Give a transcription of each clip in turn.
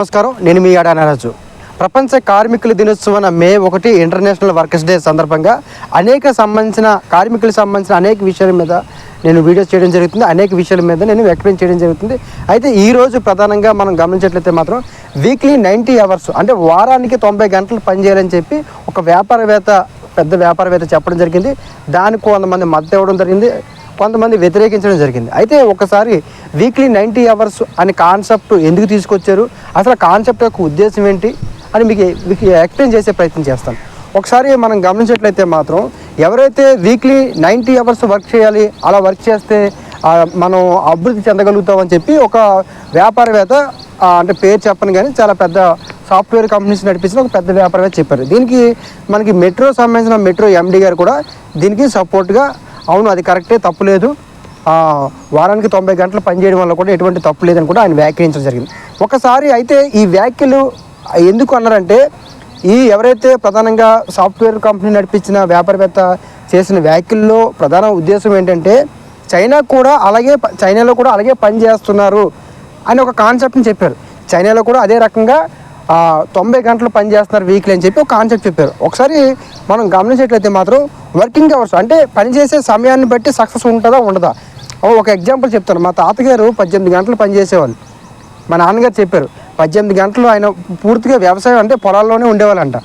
నమస్కారం, నేను మీ అడానరాజు. ప్రపంచ కార్మికుల దినోత్సవం మే 1 ఇంటర్నేషనల్ వర్కర్స్ డే సందర్భంగా కార్మికులకు సంబంధించిన అనేక విషయాల మీద నేను వీడియోస్ చేయడం జరుగుతుంది. అనేక విషయాల మీద నేను ఎక్స్ప్లెయిన్ చేయడం జరుగుతుంది. అయితే ఈరోజు ప్రధానంగా మనం గమనించినట్లయితే మాత్రం వీక్లీ 90 అవర్స్ అంటే వారానికి 90 గంటలు పనిచేయాలని చెప్పి ఒక పెద్ద వ్యాపారవేత్త చెప్పడం జరిగింది. దానికి కొంతమంది మద్దతు ఇవ్వడం జరిగింది, కొంతమంది వ్యతిరేకించడం జరిగింది. అయితే ఒకసారి వీక్లీ 90 అవర్స్ అనే కాన్సెప్ట్ ఎందుకు తీసుకొచ్చారు, అసలు కాన్సెప్ట్ యొక్క ఉద్దేశం ఏంటి అని మీకు ఎక్స్ప్లెయిన్ చేసే ప్రయత్నం చేస్తాను. ఒకసారి మనం గమనించినట్లయితే మాత్రం ఎవరైతే వీక్లీ 90 అవర్స్ వర్క్ చేయాలి, అలా వర్క్ చేస్తే మనం అభివృద్ధి చెందగలుగుతామని చెప్పి ఒక వ్యాపారవేత్త, అంటే పేరు చెప్పను కానీ చాలా పెద్ద సాఫ్ట్వేర్ కంపెనీస్ నడిపించిన ఒక పెద్ద వ్యాపారవేత్త చెప్పారు. దీనికి మనకి సంబంధించిన మెట్రో ఎండి గారు కూడా దీనికి సపోర్ట్గా అవును అది కరెక్టే, తప్పు లేదు, వారానికి 90 గంటలు పనిచేయడం వల్ల కూడా ఎటువంటి తప్పు లేదని కూడా ఆయన వ్యాఖ్యానించడం జరిగింది. ఒకసారి అయితే ఈ వ్యాఖ్యలు ఎందుకు అన్నారంటే, ఎవరైతే ప్రధానంగా సాఫ్ట్వేర్ కంపెనీ నడిపించిన వ్యాపారవేత్త చేసిన వ్యాఖ్యల్లో ప్రధాన ఉద్దేశం ఏంటంటే చైనాలో కూడా అలాగే పనిచేస్తున్నారు అని ఒక కాన్సెప్ట్ని చెప్పారు. చైనాలో కూడా అదే రకంగా 90 గంటలు పనిచేస్తున్నారు వీక్లీ అని చెప్పి ఒక కాన్సెప్ట్ చెప్పారు. ఒకసారి మనం గమనించేట్లయితే మాత్రం వర్కింగ్ అవర్స్ అంటే పనిచేసే సమయాన్ని బట్టి సక్సెస్ ఉంటుందా ఉండదా. ఒక ఎగ్జాంపుల్ చెప్తాను. మా తాతగారు 18 గంటలు పనిచేసేవాళ్ళు. మా నాన్నగారు చెప్పారు 18 గంటలు ఆయన పూర్తిగా వ్యవసాయం అంటే పొలాల్లోనే ఉండేవాళ్ళంట.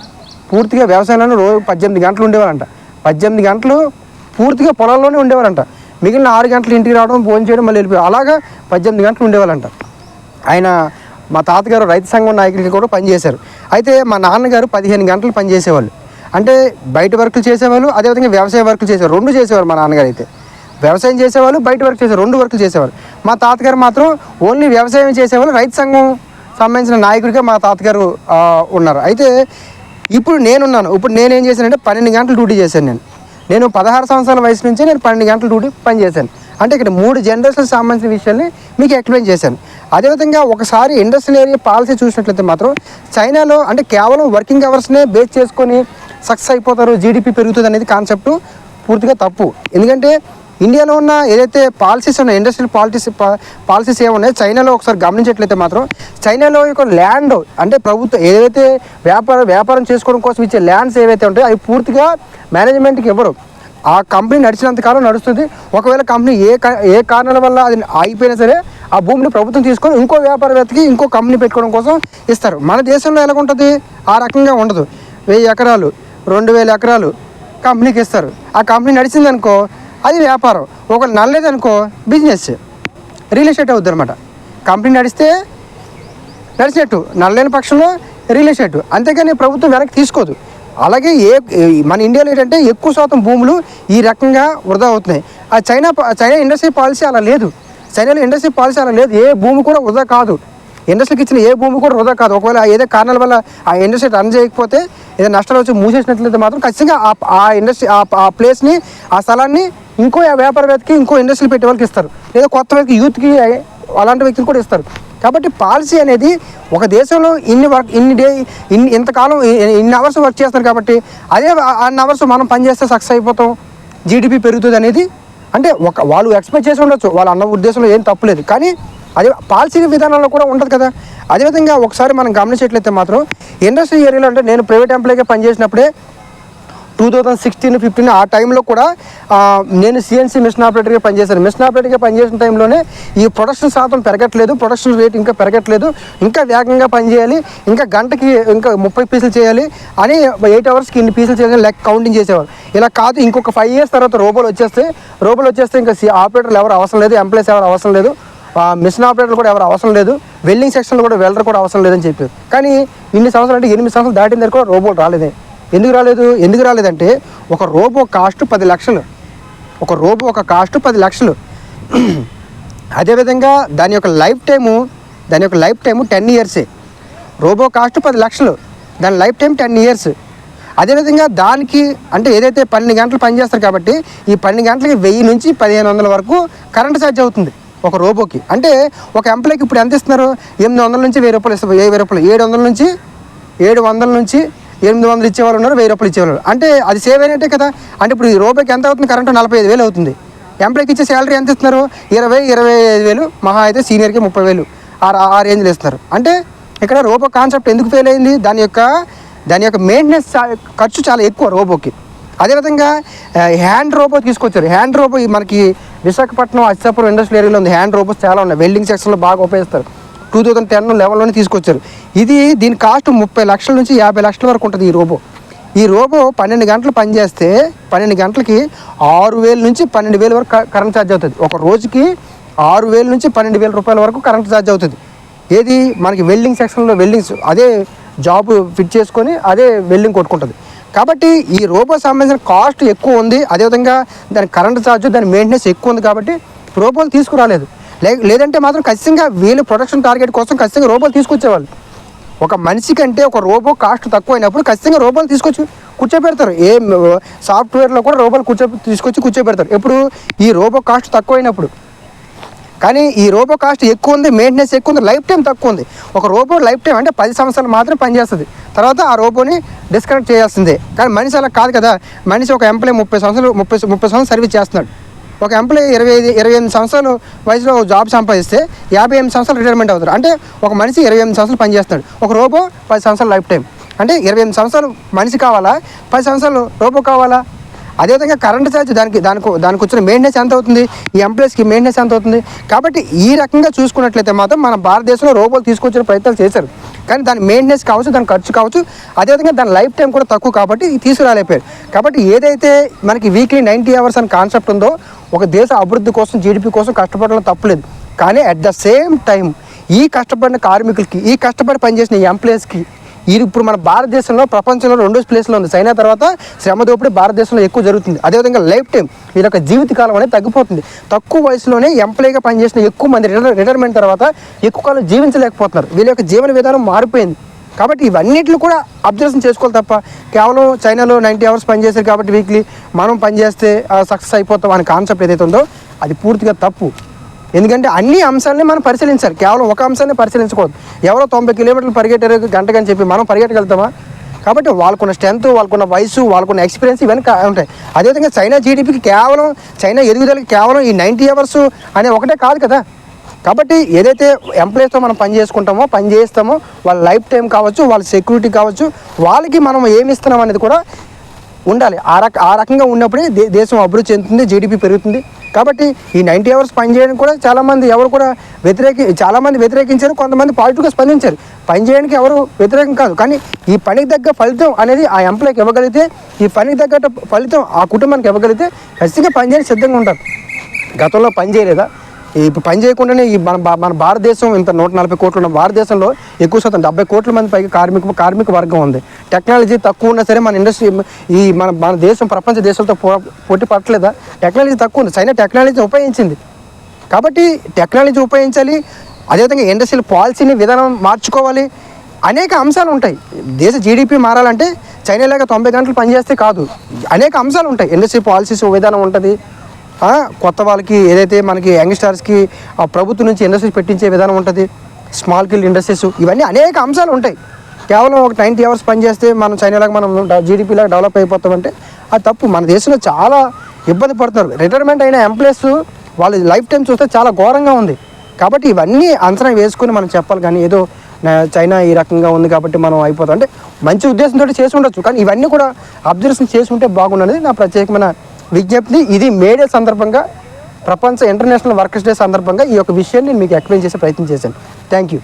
పూర్తిగా వ్యవసాయంలోనే రోజు 18 గంటలు ఉండేవాళ్ళంట. 18 గంటలు పూర్తిగా పొలాల్లోనే ఉండేవాళ్ళంట. మిగిలిన 6 గంటలు ఇంటికి రావడం, భోజనం చేయడం, మళ్ళీ వెళ్ళిపోయి అలాగా 18 గంటలు ఉండేవాళ్ళంట. మా తాతగారు రైతు సంఘం నాయకులకి కూడా పనిచేశారు. అయితే మా నాన్నగారు 15 గంటలు పనిచేసేవాళ్ళు. అంటే బయట వర్కులు చేసేవాళ్ళు, అదేవిధంగా వ్యవసాయ వర్కులు చేసేవారు. 2 చేసేవారు. మా నాన్నగారు అయితే వ్యవసాయం చేసేవాళ్ళు, బయట వర్క్ చేసేవారు, 2 వర్కులు చేసేవారు. మా తాతగారు మాత్రం ఓన్లీ వ్యవసాయం చేసేవాళ్ళు. రైతు సంఘం సంబంధించిన నాయకుడిగా మా తాతగారు ఉన్నారు. అయితే ఇప్పుడు నేనేం చేశానంటే 12 గంటలు డ్యూటీ చేశాను. నేను 16 సంవత్సరాల వయసు నుంచి నేను 12 గంటల డ్యూటీ పనిచేశాను. అంటే ఇక్కడ 3 జనరేషన్కి సంబంధించిన విషయాన్ని మీకు ఎక్స్ప్లెయిన్ చేశాను. అదేవిధంగా ఒకసారి ఇండస్ట్రియల్ ఏరియా పాలసీ చూసినట్లయితే మాత్రం చైనాలో అంటే కేవలం వర్కింగ్ అవర్స్నే బేస్ చేసుకొని సక్సెస్ అయిపోతారు, జీడిపి పెరుగుతుంది అనేది కాన్సెప్ట్ పూర్తిగా తప్పు. ఎందుకంటే ఇండియాలో ఉన్న ఏదైతే పాలసీస్ ఉన్నాయి, ఇండస్ట్రియల్ పాలసీస్ ఏమున్నాయో చైనాలో ఒకసారి గమనించేట్లయితే మాత్రం చైనాలో ఒక ల్యాండ్ అంటే ప్రభుత్వం ఏదైతే వ్యాపారం చేసుకోవడం కోసం ఇచ్చే ల్యాండ్స్ ఏవైతే ఉంటాయో అవి పూర్తిగా మేనేజ్మెంట్కి ఇవ్వరు. ఆ కంపెనీ నడిచినంత కాలం నడుస్తుంది. ఒకవేళ కంపెనీ ఏ కారణాల వల్ల అది ఆగిపోయినా సరే ఆ భూమిని ప్రభుత్వం తీసుకొని ఇంకో వ్యాపారవేత్తకి ఇంకో కంపెనీ పెట్టుకోవడం కోసం ఇస్తారు. మన దేశంలో ఎలా ఉంటుంది, ఆ రకంగా ఉండదు. 1000 ఎకరాలు 2000 ఎకరాలు కంపెనీకి ఇస్తారు. ఆ కంపెనీ నడిచిందనుకో అది వ్యాపారం, ఒకవేళ నడలేదనుకో బిజినెస్, రియల్ ఎస్టేట్ అవుద్ది అనమాట. కంపెనీ నడిచినట్టు, నడలేని పక్షంలో రియల్ ఎస్టేట్, అంతేగాని ప్రభుత్వం వెనక్కి తీసుకోదు. అలాగే మన ఇండియాలో ఏంటంటే ఎక్కువ శాతం భూములు ఈ రకంగా వృధా అవుతున్నాయి. ఆ చైనా ఇండస్ట్రీ పాలసీ అలా లేదు. చైనాలో ఇండస్ట్రీ పాలసీ అలా లేదు. ఏ భూమి కూడా వృధా కాదు, ఇండస్ట్రీకి ఇచ్చిన ఏ భూమి కూడా వృధా కాదు. ఒకవేళ ఏదో కారణాల వల్ల ఆ ఇండస్ట్రీ రన్ చేయకపోతే ఏదో నష్టాలు వచ్చి మూసేసినట్లయితే మాత్రం ఖచ్చితంగా ఆ ఇండస్ట్రీ ఆ ప్లేస్ని, ఆ స్థలాన్ని ఇంకో వ్యాపారవేత్తకి, ఇంకో ఇండస్ట్రీ పెట్టే వాళ్ళకి ఇస్తారు, లేదా కొత్త వ్యక్తికి, యూత్కి, అలాంటి వ్యక్తులు కూడా ఇస్తారు. కాబట్టి పాలసీ అనేది ఒక దేశంలో ఇంతకాలం ఇన్ని అవర్స్ వర్క్ చేస్తారు కాబట్టి అదే అన్ని అవర్స్ మనం పనిచేస్తే సక్సెస్ అయిపోతాం, జీడిపి పెరుగుతుంది అనేది అంటే వాళ్ళు ఎక్స్పెక్ట్ చేసి ఉండొచ్చు, వాళ్ళ అన్న ఉద్దేశంలో ఏం తప్పులేదు. కానీ అదే పాలసీ విధానంలో కూడా ఉంటుంది కదా. అదేవిధంగా ఒకసారి మనం గమనించేట్లయితే మాత్రం ఇండస్ట్రీ ఏరియాలో అంటే నేను ప్రైవేట్ ఎంప్లాయీగా పనిచేసినప్పుడే 2016-15 ఆ టైంలో కూడా నేను సిఎన్సి మిషన్ ఆపరేటర్గా పనిచేశాను. మిషన్ ఆపరేటర్గా పనిచేసిన టైంలోనే ఈ ప్రొడక్షన్ శాతం పెరగట్లేదు, ప్రొడక్షన్ రేట్ ఇంకా పెరగట్లేదు, ఇంకా వేగంగా పనిచేయాలి, ఇంకా గంటకి ఇంకా 30 పీసులు చేయాలి అని 8 అవర్స్కి ఇన్ని పీసులు చేయాలని లెక్క కౌంటింగ్ చేసేవారు. ఇలా కాదు, ఇంకొక 5 years తర్వాత రోబోలు వచ్చేస్తే ఇంకా ఆపరేటర్లు ఎవరు అవసరం లేదు, ఎంప్లాయీస్ ఎవరు అవసరం లేదు, మిషన్ ఆపరేటర్లు కూడా ఎవరు అవసరం లేదు, వెల్డింగ్ సెక్షన్లో కూడా వెల్డర్ కూడా అవసరం లేదని చెప్పారు. కానీ ఇన్ని సంవత్సరాలు అంటే 8 సంవత్సరాలు దాటిన దగ్గర కూడా రోబోలు రాలేదే. ఎందుకు రాలేదంటే ఒక రోబో కాస్ట్ 10 లక్షలు, ఒక కాస్ట్ 10 లక్షలు. అదేవిధంగా దాని యొక్క life time 10 years. Robo cost 10 లక్షలు, దాని లైఫ్ టైం 10 years. అదేవిధంగా దానికి అంటే ఏదైతే 12 గంటలు పనిచేస్తారు కాబట్టి ఈ 12 గంటలకి 1000 నుంచి 1500 వరకు కరెంట్ ఛార్జ్ అవుతుంది ఒక రోబోకి. అంటే ఒక ఎంప్లాయ్కి ఇప్పుడు ఎంత ఇస్తున్నారు, 800 నుంచి 1000 రూపాయలు ఇస్తారు. 1000 రూపాయలు 700 నుంచి 800 ఇచ్చేవాళ్ళు ఉన్నారు, 1000 రూపాయలు ఇచ్చేవాళ్ళు. అంటే అది సేవ్ అయినట్టే కదా. అంటే ఇప్పుడు ఈ రోబోకి ఎంత అవుతుంది, కరెంటు 45,000 అవుతుంది. ఎంప్లాయ్కి ఇచ్చే శాలరీ ఎంత ఇస్తున్నారు, 20-25,000, మహా అయితే సీనియర్కి 30,000 ఆ రేంజ్లో ఇస్తున్నారు. అంటే ఇక్కడ రోబో కాన్సెప్ట్ ఎందుకు ఫెయిల్ అయింది, దాని యొక్క మెయింటెనెన్స్ ఖర్చు చాలా ఎక్కువ రోబోకి. అదేవిధంగా హ్యాండ్ రోబో తీసుకొచ్చారు. హ్యాండ్ రోబో మనకి విశాఖపట్నం అచ్చాపురం ఇండస్ట్రియల్ ఏరియాలో ఉంది. హ్యాండ్ రోబోస్ చాలా ఉన్నాయి, వెల్డింగ్ సెక్షన్లో బాగా ఉపయోగిస్తారు. 2010-11లోనే తీసుకొచ్చారు. దీని కాస్ట్ 30 లక్షల నుంచి 50 లక్షల వరకు ఉంటుంది ఈ రోబో 12 గంటలు పనిచేస్తే 12 గంటలకి 6,000 నుంచి 12,000 వరకు కరెంట్ ఛార్జ్ అవుతుంది. ఒక రోజుకి 6,000 నుంచి 12,000 రూపాయల వరకు కరెంట్ ఛార్జ్ అవుతుంది. ఏది మనకి వెల్డింగ్ సెక్షన్లో వెల్డింగ్స్ అదే జాబ్ ఫిట్ చేసుకొని అదే వెల్డింగ్ కొట్టుకుంటుంది. కాబట్టి ఈ రోబో సంబంధించిన కాస్ట్ ఎక్కువ ఉంది. అదేవిధంగా దాని కరెంట్ ఛార్జ్, దాని మెయింటెనెన్స్ ఎక్కువ ఉంది. కాబట్టి రోబోలు తీసుకురాలేదు. లేదంటే మాత్రం ఖచ్చితంగా వీళ్ళు ప్రొడక్షన్ టార్గెట్ కోసం ఖచ్చితంగా రోబోలు తీసుకొచ్చేవాళ్ళు. ఒక మనిషి కంటే ఒక రోబో కాస్ట్ తక్కువ అయినప్పుడు ఖచ్చితంగా రోబోలు తీసుకొచ్చి కూర్చోబెడతారు. ఏ సాఫ్ట్వేర్లో కూడా రోబోలు తీసుకొచ్చి కూర్చోబెడతారు. ఎప్పుడు ఈ రోబో కాస్ట్ తక్కువ అయినప్పుడు. కానీ ఈ రోబో కాస్ట్ ఎక్కువ ఉంది, మెయింటెనెన్స్ ఎక్కువ ఉంది, లైఫ్ టైం తక్కువ ఉంది. ఒక రోబో లైఫ్ టైం అంటే 10 సంవత్సరాలు మాత్రం పనిచేస్తుంది, తర్వాత ఆ రోబోని డిస్కనెక్ట్ చేయాల్సిందే. కానీ మనిషి అలా కాదు కదా. మనిషి ఒక ఎంప్లాయ్ 30 సంవత్సరాలు సర్వీస్ చేస్తున్నాడు. ఒక ఎంప్లాయీ 28 సంవత్సరాలు వయసులో జాబ్ సంపాదిస్తే 58 సంవత్సరాలు రిటైర్మెంట్ అవుతారు. అంటే ఒక మనిషి 28 సంవత్సరాలు పనిచేస్తున్నాడు. ఒక రోబో 10 సంవత్సరాలు లైఫ్ టైం. అంటే 28 సంవత్సరాలు మనిషి కావాలా, 10 సంవత్సరాలు రోబో కావాలా? అదేవిధంగా కరెంట్ ఛార్జ్ దానికి వచ్చిన మెయింటెనెన్స్ ఎంత అవుతుంది, ఈ ఎంప్లాయీస్కి మెయింటెనెన్స్ ఎంత అవుతుంది. కాబట్టి ఈ రకంగా చూసుకున్నట్లయితే మాత్రం మన భారతదేశంలో రోబోలు తీసుకొచ్చిన ప్రయత్నాలు చేశారు. కానీ దాని మెయింటెనెన్స్ కావచ్చు, దాని ఖర్చు కావచ్చు, అదేవిధంగా దాని లైఫ్ టైం కూడా తక్కువ కాబట్టి తీసుకురాలేకపోయారు. కాబట్టి ఏదైతే మనకి వీక్లీ 90 అవర్స్ అని కాన్సెప్ట్ ఉందో, ఒక దేశ అభివృద్ధి కోసం, జీడిపి కోసం కష్టపడడం తప్పలేదు. కానీ అట్ ద సేమ్ టైం ఈ కష్టపడిన కార్మికులకి, ఈ కష్టపడి పనిచేసిన ఎంప్లాయీస్కి ఇప్పుడు మన భారతదేశంలో ప్రపంచంలో 2వ ప్లేస్లో ఉంది. చైనా తర్వాత శ్రమ దోపిడీ భారతదేశంలో ఎక్కువ జరుగుతుంది. అదేవిధంగా లైఫ్ టైం వీళ్ళ యొక్క జీవితకాలం అనేది తగ్గిపోతుంది. తక్కువ వయసులోనే ఎంప్లాయీగా పనిచేసిన ఎక్కువ మంది రిటైర్మెంట్ తర్వాత ఎక్కువ కాలం జీవించలేకపోతున్నారు. వీళ్ళ యొక్క జీవన విధానం మారిపోయింది. కాబట్టి ఇవన్నిటిని కూడా అబ్జర్వేషన్ చేసుకోవాలి తప్ప కేవలం చైనాలో 90 అవర్స్ పనిచేశారు కాబట్టి వీక్లీ మనం పనిచేస్తే సక్సెస్ అయిపోతాం అనే కాన్సెప్ట్ ఏదైతే ఉందో అది పూర్తిగా తప్పు. ఎందుకంటే అన్ని అంశాలని మనం పరిశీలించాలి, కేవలం ఒక అంశాన్ని పరిశీలించకూడదు. ఎవరో 90 కిలోమీటర్లు పరిగెట్టారు గంటకని చెప్పి మనం పరిగెట్టగలుగుతామా? కాబట్టి వాళ్ళకున్న స్ట్రెంత్, వాళ్ళకున్న వయసు, వాళ్ళకున్న ఎక్స్పీరియన్స్ ఇవన్నీ ఉంటాయి. అదేవిధంగా చైనా జీడిపికి కేవలం, చైనా ఎదుగుదలకి కేవలం ఈ 90 అవర్స్ అనే ఒకటే కాదు కదా. కాబట్టి ఏదైతే ఎంప్లాయీస్తో మనం పని చేసుకుంటామో, పని చేస్తామో, వాళ్ళ లైఫ్ టైం కావచ్చు, వాళ్ళ సెక్యూరిటీ కావచ్చు, వాళ్ళకి మనం ఏమి ఇస్తున్నాం అనేది కూడా ఉండాలి. ఆ రకంగా ఉన్నప్పుడే దేశం అభివృద్ధి చెందుతుంది, జీడిపి పెరుగుతుంది. కాబట్టి ఈ 90 అవర్స్ పని చేయడానికి కూడా చాలామంది వ్యతిరేకించారు, కొంతమంది పాజిటివ్గా స్పందించారు. పని చేయడానికి ఎవరు వ్యతిరేకం కాదు. కానీ ఈ పనికి తగ్గ ఫలితం అనేది ఆ ఎంప్లాయ్కి ఇవ్వగలిగితే, ఈ పనికి తగ్గ ఫలితం ఆ కుటుంబానికి ఇవ్వగలిగితే ఖచ్చితంగా పని చేయడానికి సిద్ధంగా ఉంటారు. గతంలో పని చేయలేదా? ఇప్పుడు పని చేయకుండానే మన భారతదేశం ఇంత 140 కోట్లు ఉన్న భారతదేశంలో ఎక్కువ శాతం 70 కోట్ల మంది పైగా కార్మిక వర్గం ఉంది. టెక్నాలజీ తక్కువ ఉన్నా సరే మన ఇండస్ట్రీ మన దేశం ప్రపంచ దేశాలతో పోటీ పట్టలేదా? టెక్నాలజీ తక్కువ ఉంది. చైనా టెక్నాలజీ ఉపయోగించింది. కాబట్టి టెక్నాలజీ ఉపయోగించాలి. అదేవిధంగా ఇండస్ట్రియల్ పాలసీని విధానం మార్చుకోవాలి. అనేక అంశాలు ఉంటాయి. దేశ జీడిపి మారాలంటే చైనాలాగా 90 గంటలు పనిచేస్తే కాదు. అనేక అంశాలు ఉంటాయి. ఇండస్ట్రియల్ పాలసీస్ విధానం ఉంటుంది. కొత్త వాళ్ళకి ఏదైతే మనకి యంగ్స్టర్స్కి ప్రభుత్వం నుంచి ఇండస్ట్రీస్ పెట్టించే విధానం ఉంటుంది. స్మాల్ స్కేల్ ఇండస్ట్రీస్, ఇవన్నీ అనేక అంశాలు ఉంటాయి. కేవలం ఒక 90 అవర్స్ పనిచేస్తే మనం చైనాలాగా మనం జీడిపిలాగా డెవలప్ అయిపోతామంటే అది తప్పు. మన దేశంలో చాలా ఇబ్బంది పడుతున్నారు. రిటైర్మెంట్ అయిన ఎంప్లాయీస్ వాళ్ళ లైఫ్ టైం చూస్తే చాలా ఘోరంగా ఉంది. కాబట్టి ఇవన్నీ అంచనా వేసుకొని మనం చెప్పాలి. కానీ ఏదో చైనా ఈ రకంగా ఉంది కాబట్టి మనం అయిపోతాం అంటే మంచి ఉద్దేశంతో చేసి ఉండొచ్చు. కానీ ఇవన్నీ కూడా అబ్జర్వేషన్ చేసి ఉంటే బాగున్నది నా ప్రత్యేకమైన విజ్ఞప్తి. ఇది మే డే సందర్భంగా, ప్రపంచ ఇంటర్నేషనల్ వర్కర్స్ డే సందర్భంగా ఈ యొక్క విషయాన్ని మీకు ఎక్స్ప్లెయిన్ చేసే ప్రయత్నం చేశాను. Thank you.